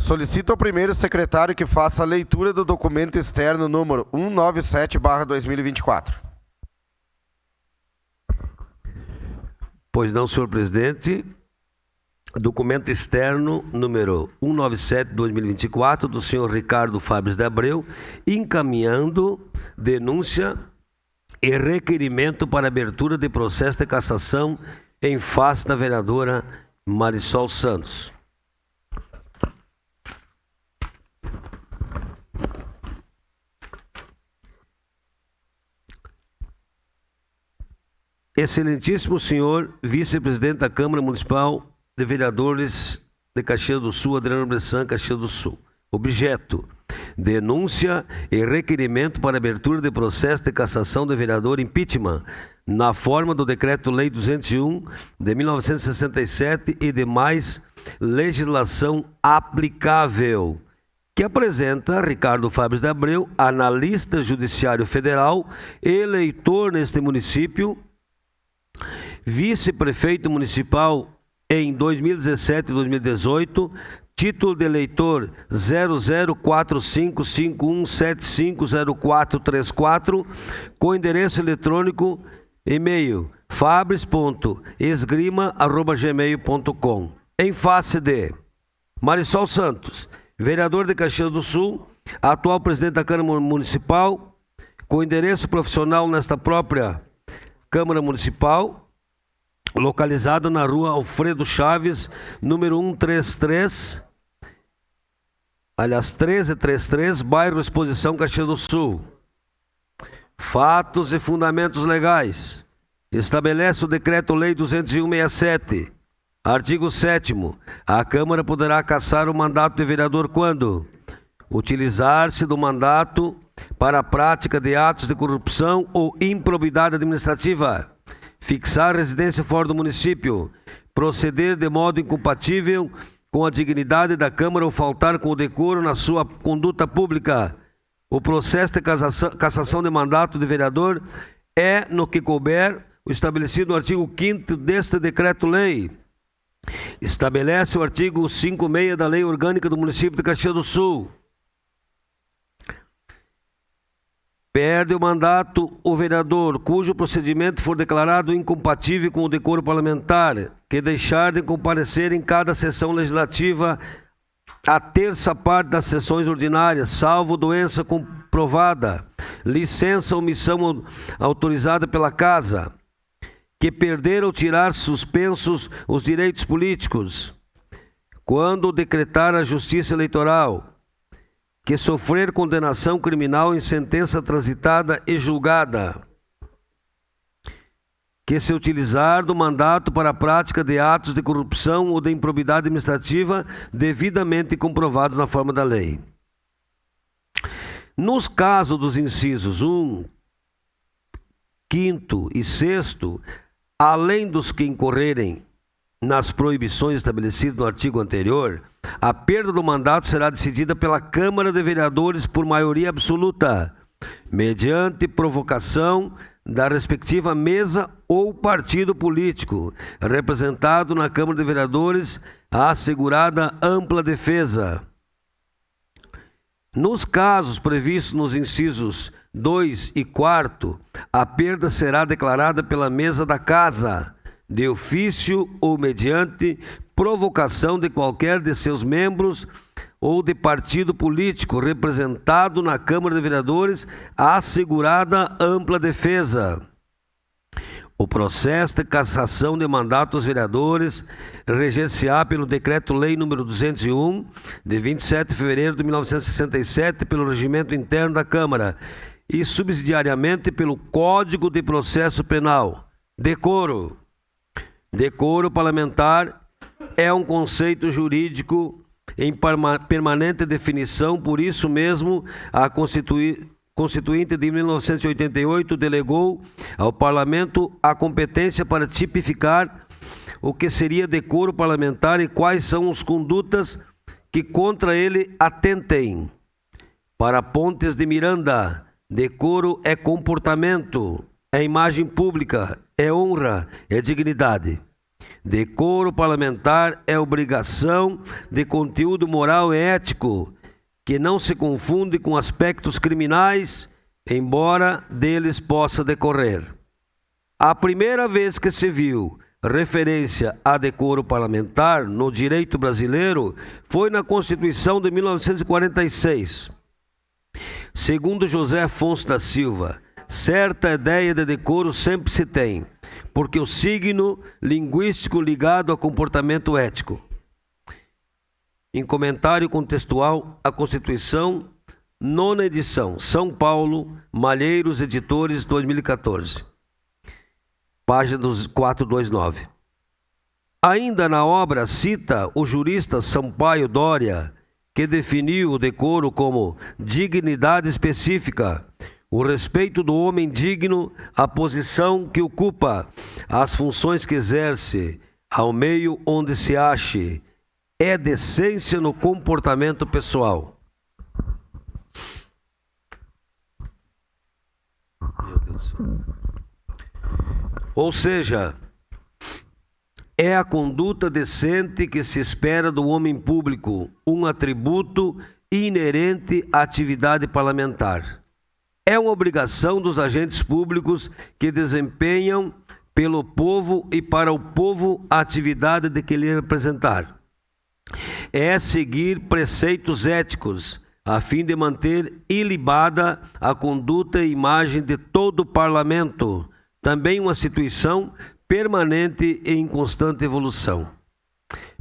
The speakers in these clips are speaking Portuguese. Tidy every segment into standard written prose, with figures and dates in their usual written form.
Solicito ao primeiro secretário que faça a leitura do documento externo número 197/2024. Pois não, senhor presidente. Documento externo número 197/2024 do senhor Ricardo Fábio de Abreu, encaminhando denúncia e requerimento para abertura de processo de cassação em face da vereadora Marisol Santos. Excelentíssimo senhor vice-presidente da Câmara Municipal de Vereadores de Caxias do Sul, Adriano Bressan, Caxias do Sul. Objeto: denúncia e requerimento para abertura de processo de cassação de vereador impeachment, na forma do Decreto-Lei 201 de 1967 e demais legislação aplicável, que apresenta Ricardo Fábio de Abreu, analista judiciário federal, eleitor neste município, vice-prefeito municipal em 2017 e 2018, título de eleitor 004551750434, com endereço eletrônico e-mail fabris.esgrima@gmail.com. Em face de Marisol Santos, vereador de Caxias do Sul, atual presidente da Câmara Municipal, com endereço profissional nesta própria Câmara Municipal, localizado na rua Alfredo Chaves, número 1333, bairro Exposição, Caxias do Sul. Fatos e fundamentos legais. Estabelece o Decreto-Lei 201/67. Artigo 7º. A Câmara poderá cassar o mandato de vereador quando utilizar-se do mandato para a prática de atos de corrupção ou improbidade administrativa, fixar residência fora do município, proceder de modo incompatível com a dignidade da Câmara ou faltar com o decoro na sua conduta pública. O processo de cassação de mandato de vereador é, no que couber, o estabelecido no artigo 5º deste Decreto-Lei. Estabelece o artigo 56 da Lei Orgânica do Município de Caxias do Sul. Perde o mandato o vereador cujo procedimento for declarado incompatível com o decoro parlamentar, que deixar de comparecer em cada sessão legislativa a terça parte das sessões ordinárias, salvo doença comprovada, licença ou missão autorizada pela Casa, que perder ou tirar suspensos os direitos políticos, quando decretar a Justiça Eleitoral, que sofrer condenação criminal em sentença transitada e julgada, que se utilizar do mandato para a prática de atos de corrupção ou de improbidade administrativa devidamente comprovados na forma da lei. Nos casos dos incisos 1, 5º e 6º, além dos que incorrerem nas proibições estabelecidas no artigo anterior, a perda do mandato será decidida pela Câmara de Vereadores por maioria absoluta, mediante provocação da respectiva mesa ou partido político, representado na Câmara de Vereadores, assegurada ampla defesa. Nos casos previstos nos incisos 2 e 4º, a perda será declarada pela mesa da Casa, de ofício ou mediante provocação de qualquer de seus membros ou de partido político representado na Câmara de Vereadores, assegurada ampla defesa. O processo de cassação de mandato dos vereadores reger-se-á pelo Decreto-Lei nº 201, de 27 de fevereiro de 1967, pelo Regimento Interno da Câmara, e subsidiariamente pelo Código de Processo Penal. Decoro. Decoro parlamentar é um conceito jurídico em permanente definição, por isso mesmo a Constituinte de 1988 delegou ao Parlamento a competência para tipificar o que seria decoro parlamentar e quais são as condutas que contra ele atentem. Para Pontes de Miranda, decoro é comportamento, é imagem pública, é honra, é dignidade. Decoro parlamentar é obrigação de conteúdo moral e ético, que não se confunde com aspectos criminais, embora deles possa decorrer. A primeira vez que se viu referência a decoro parlamentar no direito brasileiro foi na Constituição de 1946. Segundo José Afonso da Silva, certa ideia de decoro sempre se tem, porque o signo linguístico ligado ao comportamento ético. Em comentário contextual à Constituição, nona edição, São Paulo, Malheiros Editores, 2014. Página 429. Ainda na obra cita o jurista Sampaio Dória, que definiu o decoro como dignidade específica, o respeito do homem digno à posição que ocupa, às funções que exerce, ao meio onde se ache, é decência no comportamento pessoal. Meu Deus. Ou seja, é a conduta decente que se espera do homem público, um atributo inerente à atividade parlamentar. É uma obrigação dos agentes públicos que desempenham pelo povo e para o povo a atividade de que lhe representar. É seguir preceitos éticos, a fim de manter ilibada a conduta e imagem de todo o parlamento, também uma instituição permanente e em constante evolução.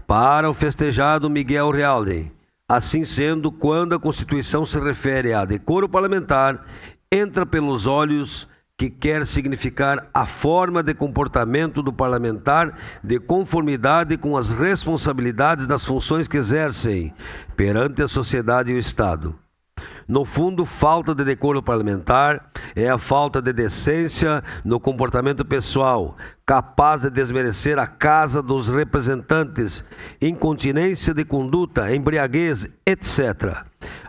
Para o festejado Miguel Reale, assim sendo, quando a Constituição se refere a decoro parlamentar, entra pelos olhos que quer significar a forma de comportamento do parlamentar de conformidade com as responsabilidades das funções que exercem perante a sociedade e o Estado. No fundo, falta de decoro parlamentar é a falta de decência no comportamento pessoal, capaz de desmerecer a casa dos representantes, incontinência de conduta, embriaguez, etc.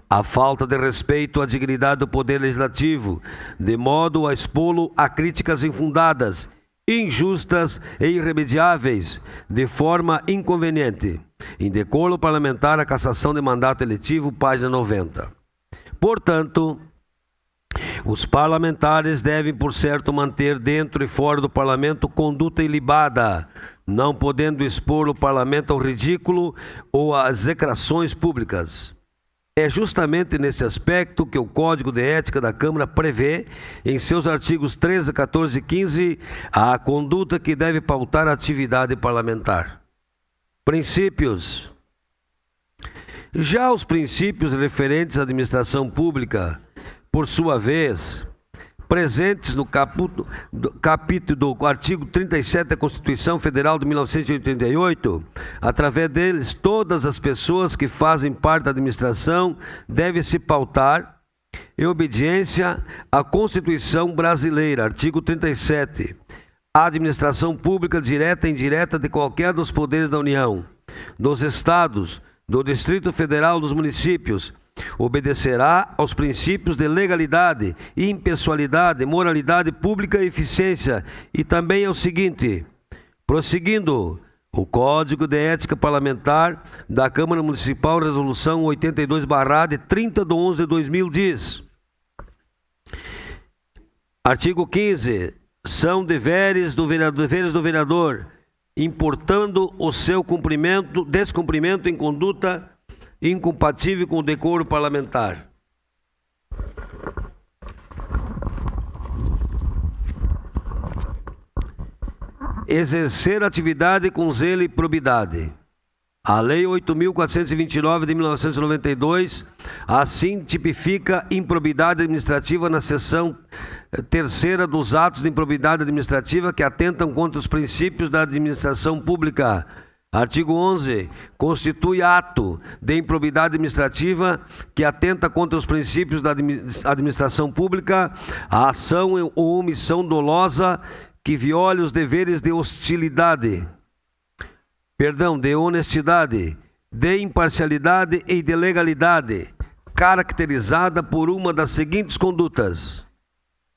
A falta de respeito à dignidade do Poder Legislativo, de modo a expô-lo a críticas infundadas, injustas e irremediáveis, de forma inconveniente. Indecoro parlamentar, a cassação de mandato eletivo, página 90. Portanto, os parlamentares devem, por certo, manter dentro e fora do parlamento conduta ilibada, não podendo expor o parlamento ao ridículo ou às execrações públicas. É justamente nesse aspecto que o Código de Ética da Câmara prevê, em seus artigos 13, 14 e 15, a conduta que deve pautar a atividade parlamentar. Princípios. Já os princípios referentes à administração pública, por sua vez, presentes no capítulo do artigo 37 da Constituição Federal de 1988, através deles, todas as pessoas que fazem parte da administração devem se pautar em obediência à Constituição brasileira, artigo 37, a administração pública direta e indireta de qualquer dos poderes da União, dos Estados, do Distrito Federal, dos municípios, obedecerá aos princípios de legalidade, impessoalidade, moralidade pública e eficiência, e também ao seguinte: prosseguindo, o Código de Ética Parlamentar da Câmara Municipal, Resolução 82/A de 30 de 11 de 2000 diz: artigo 15, são deveres do vereador, importando o seu descumprimento em conduta incompatível com o decoro parlamentar. Exercer atividade com zelo e probidade. A Lei 8.429 de 1992, assim tipifica improbidade administrativa na seção terceira dos atos de improbidade administrativa que atentam contra os princípios da administração pública. Artigo 11. Constitui ato de improbidade administrativa que atenta contra os princípios da administração pública a ação ou omissão dolosa que viole os deveres de de honestidade, de imparcialidade e de legalidade, caracterizada por uma das seguintes condutas: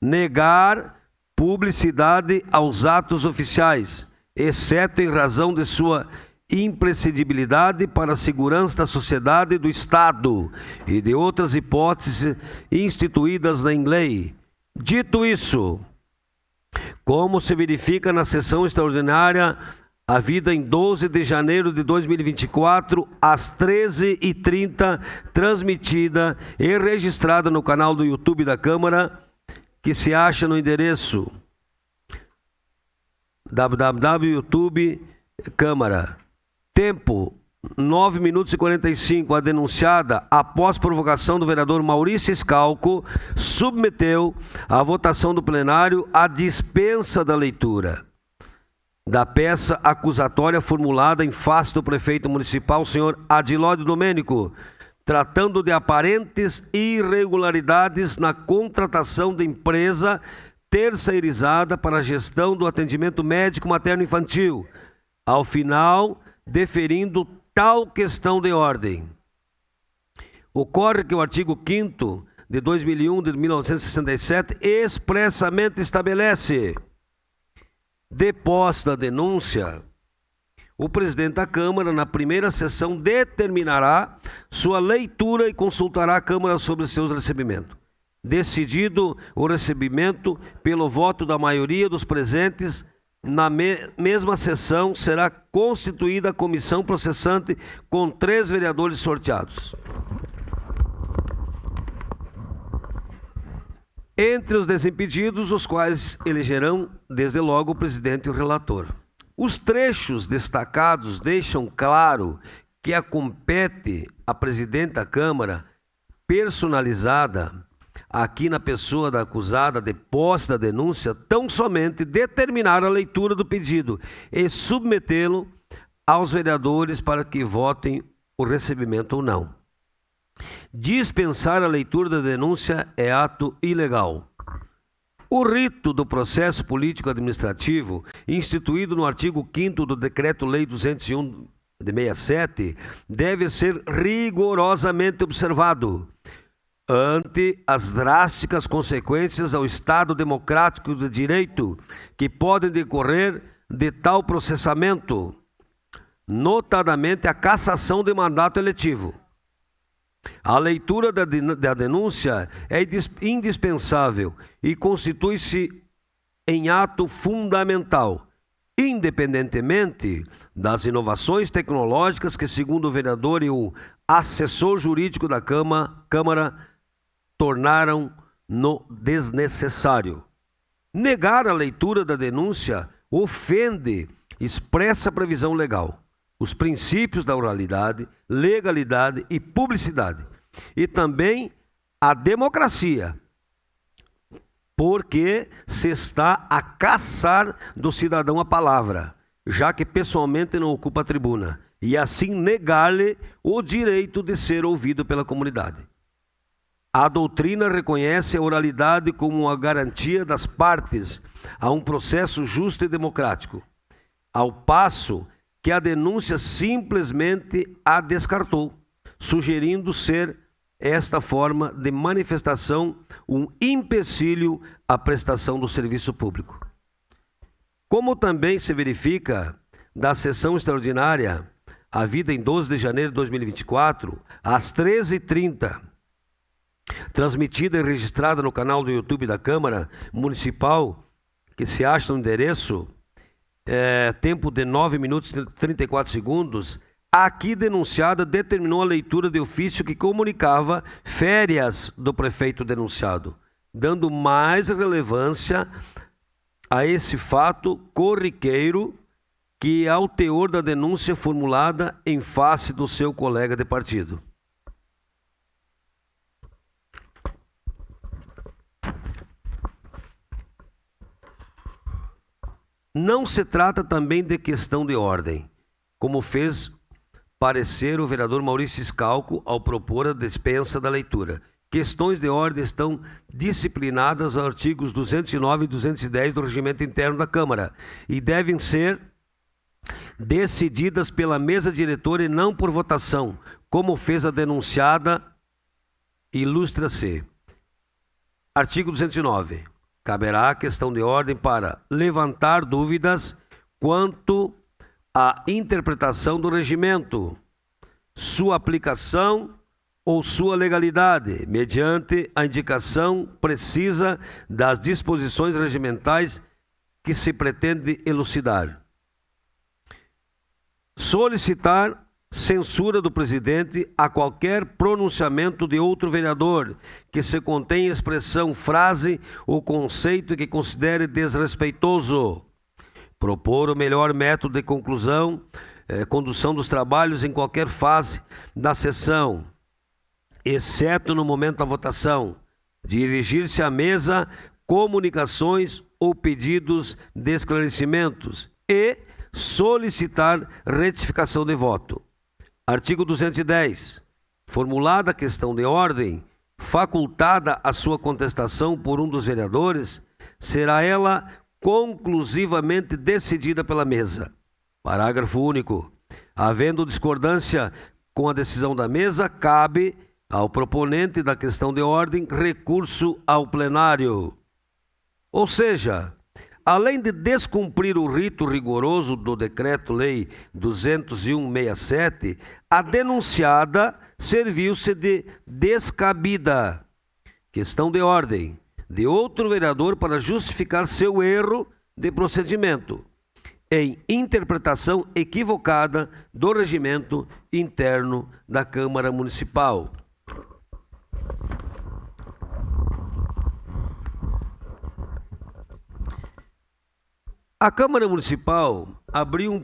negar publicidade aos atos oficiais, exceto em razão de sua imprescindibilidade para a segurança da sociedade e do Estado e de outras hipóteses instituídas na lei. Dito isso, como se verifica na sessão extraordinária havida em 12 de janeiro de 2024, às 13h30, transmitida e registrada no canal do YouTube da Câmara, que se acha no endereço www.youtube.câmara. Tempo, 9 minutos e 45. A denunciada, após provocação do vereador Maurício Scalco, submeteu à votação do plenário a dispensa da leitura da peça acusatória formulada em face do prefeito municipal, senhor Adilódio Domênico, tratando de aparentes irregularidades na contratação de empresa terceirizada para a gestão do atendimento médico materno-infantil, ao final, deferindo tal questão de ordem. Ocorre que o artigo 5º de 2001 de 1967 expressamente estabelece: deposta a denúncia, o presidente da Câmara, na primeira sessão, determinará sua leitura e consultará a Câmara sobre seus recebimentos. Decidido o recebimento pelo voto da maioria dos presentes, na mesma sessão será constituída a comissão processante com 3 vereadores sorteados. Entre os desimpedidos, os quais elegerão, desde logo, o presidente e o relator. Os trechos destacados deixam claro que compete à presidente da Câmara, personalizada aqui na pessoa da acusada, depois da denúncia, tão somente determinar a leitura do pedido e submetê-lo aos vereadores para que votem o recebimento ou não. Dispensar a leitura da denúncia é ato ilegal. O rito do processo político-administrativo, instituído no artigo 5º do Decreto-Lei 201 de 67, deve ser rigorosamente observado ante as drásticas consequências ao Estado democrático de direito que podem decorrer de tal processamento, notadamente a cassação de mandato eletivo. A leitura da denúncia é indispensável e constitui-se em ato fundamental, independentemente das inovações tecnológicas que, segundo o vereador e o assessor jurídico da Câmara, tornaram-no desnecessário. Negar a leitura da denúncia ofende expressa previsão legal, os princípios da oralidade, legalidade e publicidade, e também a democracia, porque se está a caçar do cidadão a palavra, já que pessoalmente não ocupa a tribuna, e assim negar-lhe o direito de ser ouvido pela comunidade. A doutrina reconhece a oralidade como a garantia das partes a um processo justo e democrático, ao passo que a denúncia simplesmente a descartou, sugerindo ser esta forma de manifestação um empecilho à prestação do serviço público. Como também se verifica da sessão extraordinária, havida em 12 de janeiro de 2024, às 13h30, transmitida e registrada no canal do YouTube da Câmara Municipal, que se acha no endereço, tempo de 9 minutos e 34 segundos, aqui denunciada determinou a leitura de ofício que comunicava férias do prefeito denunciado, dando mais relevância a esse fato corriqueiro que ao teor da denúncia formulada em face do seu colega de partido. Não se trata também de questão de ordem, como fez parecer o vereador Maurício Scalco ao propor a dispensa da leitura. Questões de ordem estão disciplinadas aos artigos 209 e 210 do Regimento Interno da Câmara e devem ser decididas pela mesa diretora e não por votação, como fez a denunciada, ilustra-se. Artigo 209. Caberá a questão de ordem para levantar dúvidas quanto à interpretação do regimento, sua aplicação ou sua legalidade, mediante a indicação precisa das disposições regimentais que se pretende elucidar. Solicitar censura do presidente a qualquer pronunciamento de outro vereador que se contenha expressão, frase ou conceito que considere desrespeitoso. Propor o melhor método de condução dos trabalhos em qualquer fase da sessão, exceto no momento da votação. Dirigir-se à mesa comunicações ou pedidos de esclarecimentos e solicitar retificação de voto. Artigo 210. Formulada a questão de ordem, facultada a sua contestação por um dos vereadores, será ela conclusivamente decidida pela mesa. Parágrafo único. Havendo discordância com a decisão da mesa, cabe ao proponente da questão de ordem recurso ao plenário. Ou seja, além de descumprir o rito rigoroso do Decreto-Lei 201/67, a denunciada serviu-se de descabida questão de ordem de outro vereador para justificar seu erro de procedimento em interpretação equivocada do regimento interno da Câmara Municipal. A Câmara Municipal abriu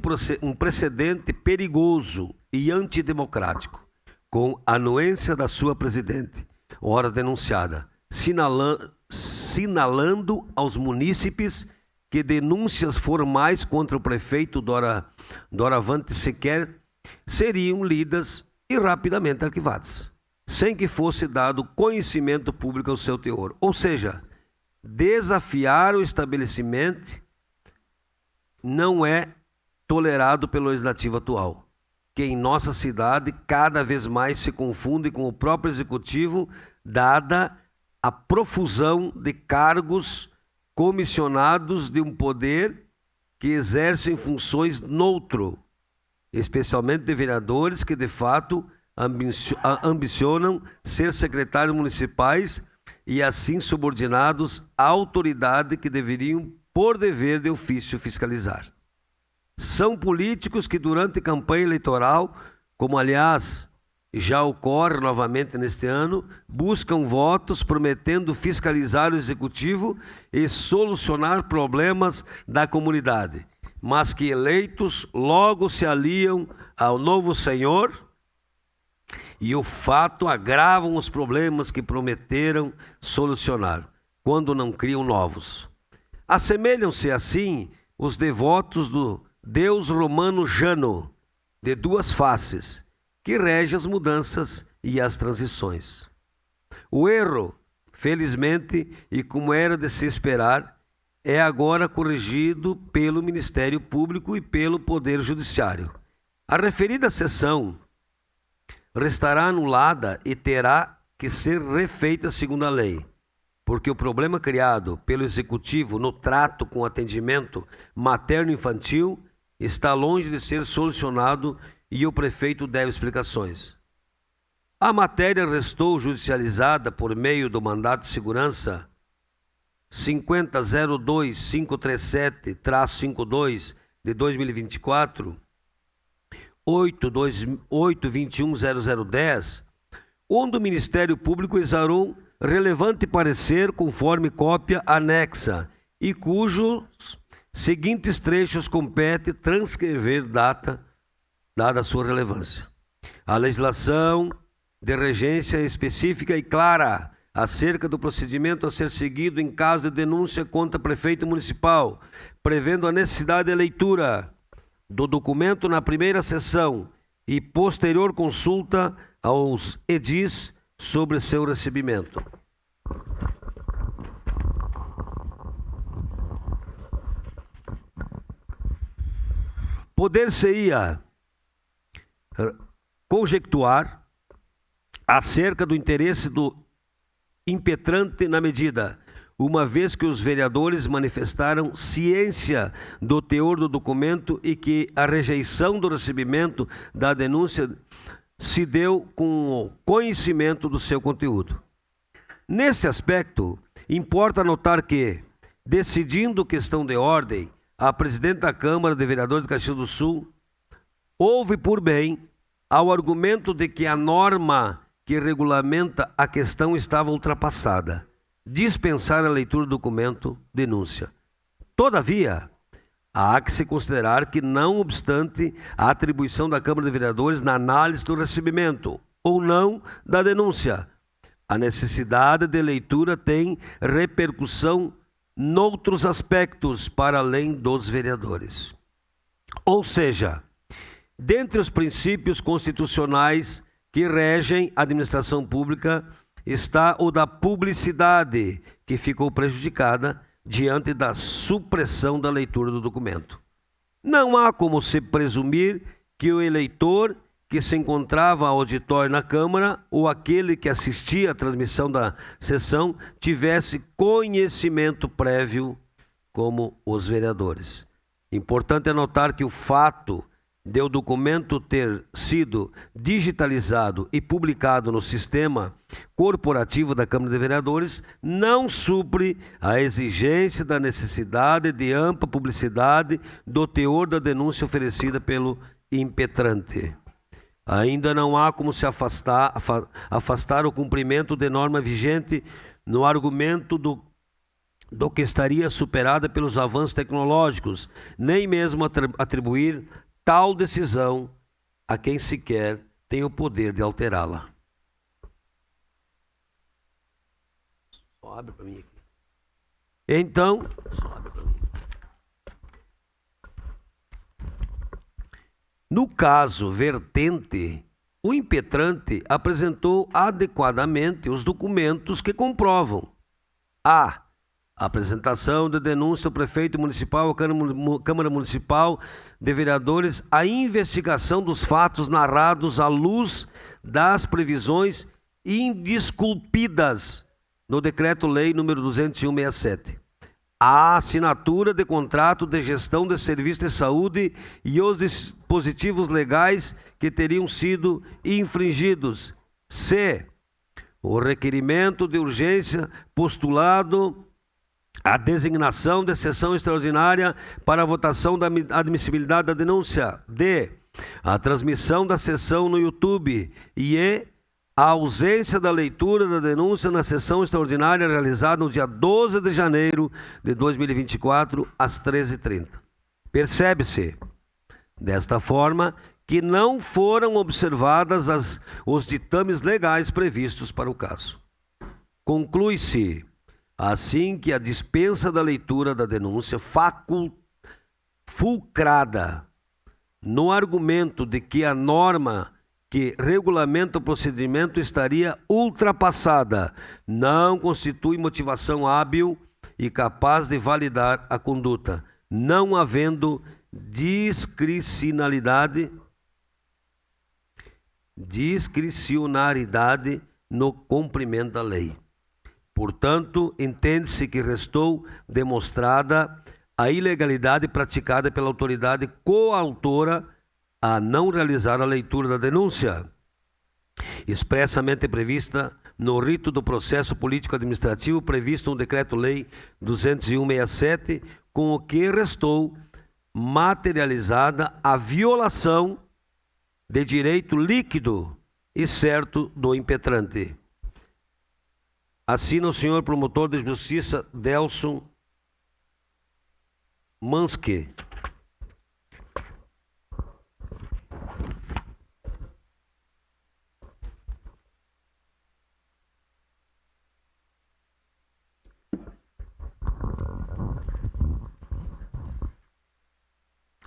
um precedente perigoso e antidemocrático, com a anuência da sua presidente, ora denunciada, sinalando aos munícipes que denúncias formais contra o prefeito doravante sequer seriam lidas e rapidamente arquivadas, sem que fosse dado conhecimento público ao seu teor. Ou seja, desafiar o estabelecimento não é tolerado pelo legislativo atual, que em nossa cidade cada vez mais se confunde com o próprio executivo, dada a profusão de cargos comissionados de um poder que exercem funções noutro, especialmente de vereadores que de fato ambicionam ser secretários municipais e assim subordinados à autoridade que deveriam por dever de ofício fiscalizar. São políticos que durante campanha eleitoral, como aliás já ocorre novamente neste ano, buscam votos prometendo fiscalizar o executivo e solucionar problemas da comunidade, mas que eleitos logo se aliam ao novo senhor e o fato agravam os problemas que prometeram solucionar, quando não criam novos. Assemelham-se assim os devotos do Deus romano Jano, de duas faces, que rege as mudanças e as transições. O erro, felizmente, e como era de se esperar, é agora corrigido pelo Ministério Público e pelo Poder Judiciário. A referida sessão restará anulada e terá que ser refeita segundo a lei, porque o problema criado pelo Executivo no trato com atendimento materno-infantil está longe de ser solucionado e o prefeito deve explicações. A matéria restou judicializada por meio do mandato de segurança 50.02537-52 de 2024, 8.21.0010, onde o Ministério Público exarou relevante parecer conforme cópia anexa e cujos seguintes trechos compete transcrever dada a sua relevância. A legislação de regência específica e clara acerca do procedimento a ser seguido em caso de denúncia contra prefeito municipal, prevendo a necessidade de leitura do documento na primeira sessão e posterior consulta aos edis sobre seu recebimento. Poder-se-ia conjecturar acerca do interesse do impetrante na medida, uma vez que os vereadores manifestaram ciência do teor do documento e que a rejeição do recebimento da denúncia se deu com o conhecimento do seu conteúdo. Nesse aspecto, importa notar que, decidindo questão de ordem, a presidente da Câmara de Vereadores de Caxias do Sul houve por bem ao argumento de que a norma que regulamenta a questão estava ultrapassada, dispensar a leitura do documento denúncia. Todavia, há que se considerar que, não obstante a atribuição da Câmara de Vereadores na análise do recebimento ou não da denúncia, a necessidade de leitura tem repercussão noutros aspectos para além dos vereadores. Ou seja, dentre os princípios constitucionais que regem a administração pública está o da publicidade, que ficou prejudicada diante da supressão da leitura do documento. Não há como se presumir que o eleitor que se encontrava ao auditório na Câmara ou aquele que assistia à transmissão da sessão tivesse conhecimento prévio como os vereadores. Importante é notar que o fato de o documento ter sido digitalizado e publicado no sistema corporativo da Câmara de Vereadores não supre a exigência da necessidade de ampla publicidade do teor da denúncia oferecida pelo impetrante. Ainda não há como se afastar o cumprimento de norma vigente no argumento do que estaria superada pelos avanços tecnológicos, nem mesmo atribuir tal decisão a quem sequer tem o poder de alterá-la. Só abre para mim aqui. Então, só abre para mim. No caso vertente, o impetrante apresentou adequadamente os documentos que comprovam a apresentação de denúncia ao prefeito municipal, à Câmara Municipal de Vereadores, a investigação dos fatos narrados à luz das previsões indisculpidas no Decreto-Lei nº 201/67. A assinatura de contrato de gestão de serviço de saúde e os dispositivos legais que teriam sido infringidos. C. O requerimento de urgência postulado a designação de sessão extraordinária para a votação da admissibilidade da denúncia. D. A transmissão da sessão no YouTube. E E. A ausência da leitura da denúncia na sessão extraordinária realizada no dia 12 de janeiro de 2024, às 13h30. Percebe-se, desta forma, que não foram observadas os ditames legais previstos para o caso. Conclui-se, assim, que a dispensa da leitura da denúncia fulcrada no argumento de que a norma que regulamenta o procedimento estaria ultrapassada, não constitui motivação hábil e capaz de validar a conduta, não havendo discricionalidade no cumprimento da lei. Portanto, entende-se que restou demonstrada a ilegalidade praticada pela autoridade coautora a não realizar a leitura da denúncia, expressamente prevista no rito do processo político-administrativo previsto no Decreto-Lei 201/67, com o que restou materializada a violação de direito líquido e certo do impetrante. Assina o senhor promotor de justiça Delson Mansky.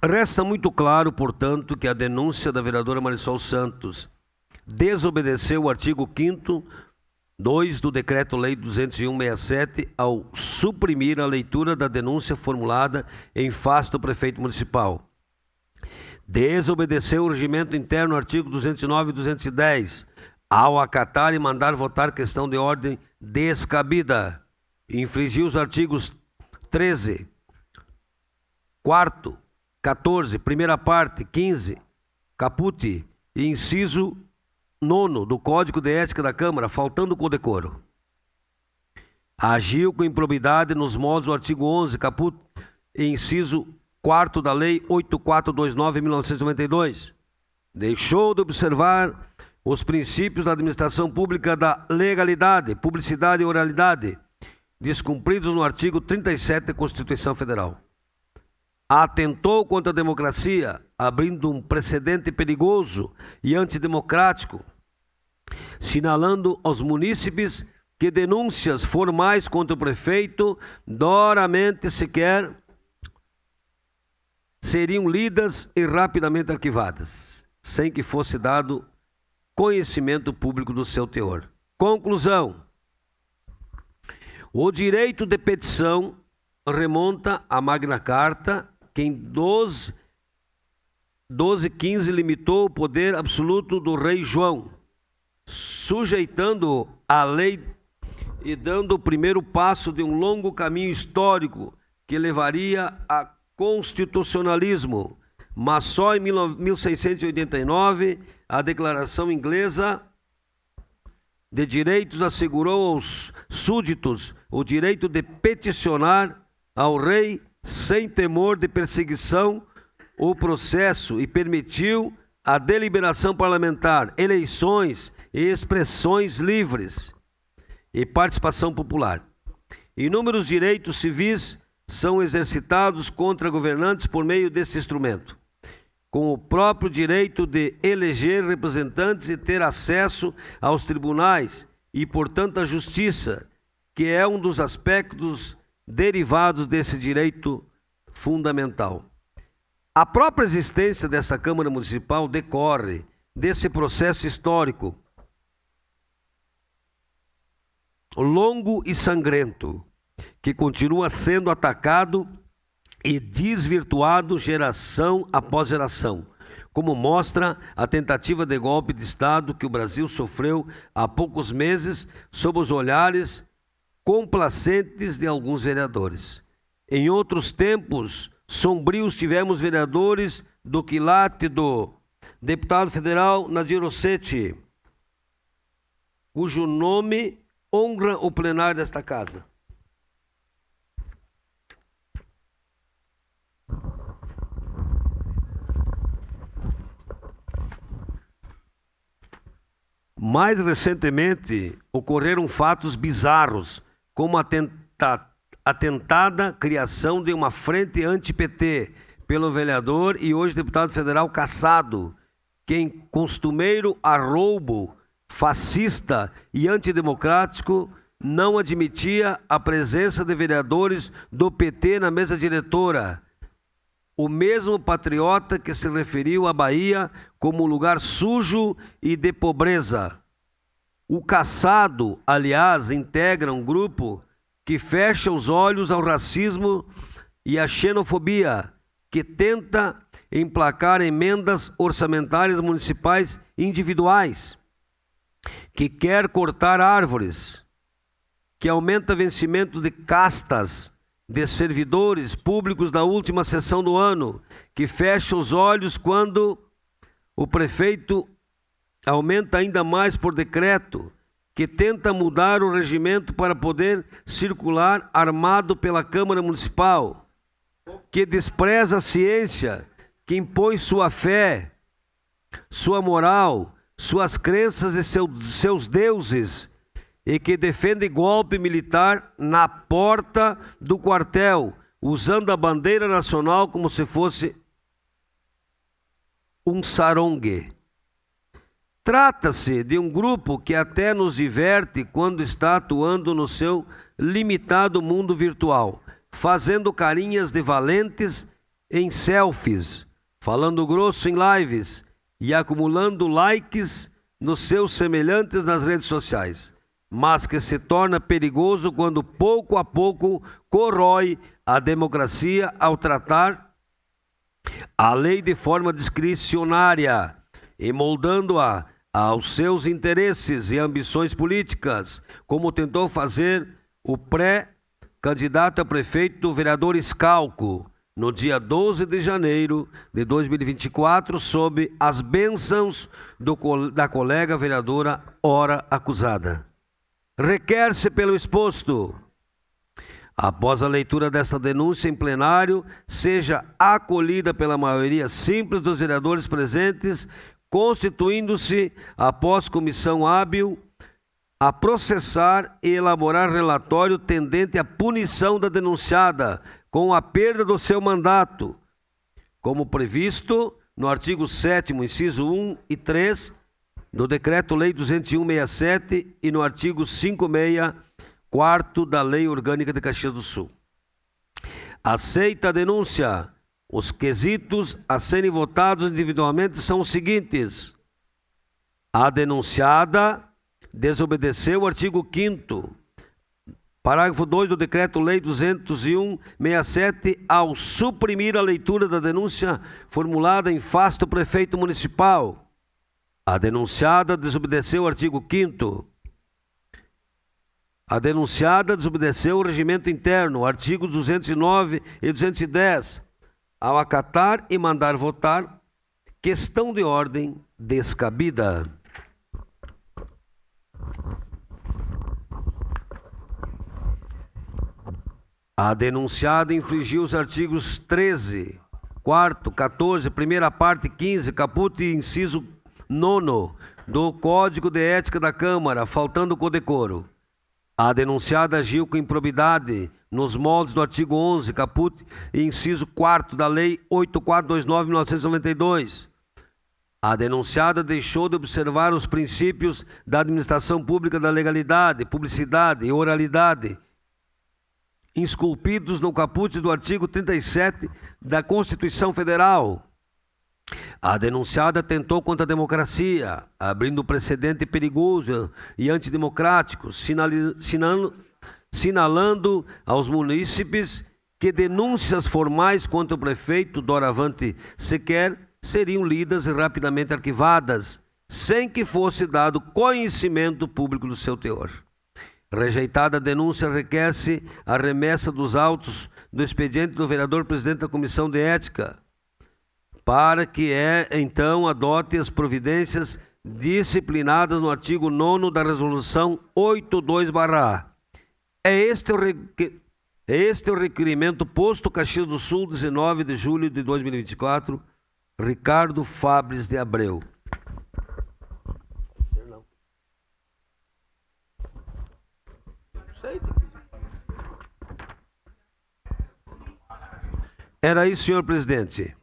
Resta muito claro, portanto, que a denúncia da vereadora Marisol Santos desobedeceu o artigo 5º, 2 do Decreto-Lei 201/67 ao suprimir a leitura da denúncia formulada em face do prefeito municipal. Desobedeceu o regimento interno, artigo 209 e 210, ao acatar e mandar votar questão de ordem descabida. infringir os artigos 13, 4º, 14, primeira parte, 15, caput e inciso 9º do Código de Ética da Câmara, faltando com decoro. Agiu com improbidade nos modos do artigo 11, caput e inciso 4º da Lei 8429/1992. Deixou de observar os princípios da administração pública da legalidade, publicidade e oralidade, descumpridos no artigo 37 da Constituição Federal. Atentou contra a democracia, abrindo um precedente perigoso e antidemocrático, sinalando aos munícipes que denúncias formais contra o prefeito doramente sequer seriam lidas e rapidamente arquivadas, sem que fosse dado conhecimento público do seu teor. Conclusão: o direito de petição remonta à Magna Carta, que em 1215 limitou o poder absoluto do rei João, sujeitando-o à lei e dando o primeiro passo de um longo caminho histórico que levaria a constitucionalismo, mas só em 1689 a Declaração Inglesa de Direitos assegurou aos súditos o direito de peticionar ao rei sem temor de perseguição ou processo e permitiu a deliberação parlamentar, eleições e expressões livres e participação popular. Inúmeros direitos civis são exercitados contra governantes por meio desse instrumento, com o próprio direito de eleger representantes e ter acesso aos tribunais e, portanto, à justiça, que é um dos aspectos derivados desse direito fundamental. A própria existência dessa Câmara Municipal decorre desse processo histórico longo e sangrento, que continua sendo atacado e desvirtuado geração após geração, como mostra a tentativa de golpe de Estado que o Brasil sofreu há poucos meses sob os olhares complacentes de alguns vereadores. Em outros tempos sombrios tivemos vereadores do quilate do deputado federal Nadir Rossetti, cujo nome honra o plenário desta casa. Mais recentemente, ocorreram fatos bizarros, como a tentada criação de uma frente anti-PT pelo vereador e hoje deputado federal Cassado, que em costumeiro arroubo fascista e antidemocrático não admitia a presença de vereadores do PT na mesa diretora. O mesmo patriota que se referiu à Bahia como lugar sujo e de pobreza. O Cassado, aliás, integra um grupo que fecha os olhos ao racismo e à xenofobia, que tenta emplacar emendas orçamentárias municipais individuais, que quer cortar árvores, que aumenta vencimento de castas de servidores públicos da última sessão do ano, que fecha os olhos quando o prefeito aumenta ainda mais por decreto, que tenta mudar o regimento para poder circular armado pela Câmara Municipal, que despreza a ciência, que impõe sua fé, sua moral, suas crenças e seus deuses, e que defende golpe militar na porta do quartel, usando a bandeira nacional como se fosse um sarongue. Trata-se de um grupo que até nos diverte quando está atuando no seu limitado mundo virtual, fazendo carinhas de valentes em selfies, falando grosso em lives e acumulando likes nos seus semelhantes nas redes sociais, mas que se torna perigoso quando pouco a pouco corrói a democracia ao tratar a lei de forma discricionária e moldando-a aos seus interesses e ambições políticas, como tentou fazer o candidato a prefeito do vereador Escalco, no dia 12 de janeiro de 2024, sob as bênçãos da colega vereadora ora acusada. Requer-se pelo exposto, após a leitura desta denúncia em plenário, seja acolhida pela maioria simples dos vereadores presentes, constituindo-se, após comissão hábil, a processar e elaborar relatório tendente à punição da denunciada, com a perda do seu mandato, como previsto no artigo 7º, inciso 1 e 3, do Decreto-Lei 201/67 e no artigo 56, 4º da Lei Orgânica de Caxias do Sul. Aceita a denúncia. Os quesitos a serem votados individualmente são os seguintes: a denunciada desobedeceu o artigo 5º, parágrafo 2 do Decreto-Lei 201/67 ao suprimir a leitura da denúncia formulada em face do prefeito municipal. A denunciada desobedeceu o artigo 5º. A denunciada desobedeceu o regimento interno, artigos 209 e 210, ao acatar e mandar votar questão de ordem descabida. A denunciada infringiu os artigos 13, 4º, 14, primeira parte, 15, caput e inciso 9 do Código de Ética da Câmara, faltando com decoro. A denunciada agiu com improbidade nos moldes do artigo 11, caput e inciso 4º da Lei 8429/1992. A denunciada deixou de observar os princípios da administração pública da legalidade, publicidade e oralidade, esculpidos no caput do artigo 37 da Constituição Federal. A denunciada atentou contra a democracia, abrindo precedente perigoso e antidemocrático, sinalando aos munícipes que denúncias formais contra o prefeito doravante sequer seriam lidas e rapidamente arquivadas, sem que fosse dado conhecimento público do seu teor. Rejeitada a denúncia, requer-se a remessa dos autos do expediente do vereador presidente da Comissão de Ética, para que então adote as providências disciplinadas no artigo 9º da Resolução 82/A. É este o requerimento posto Caxias do Sul, 19 de julho de 2024, Ricardo Fabres de Abreu. Era isso, senhor presidente.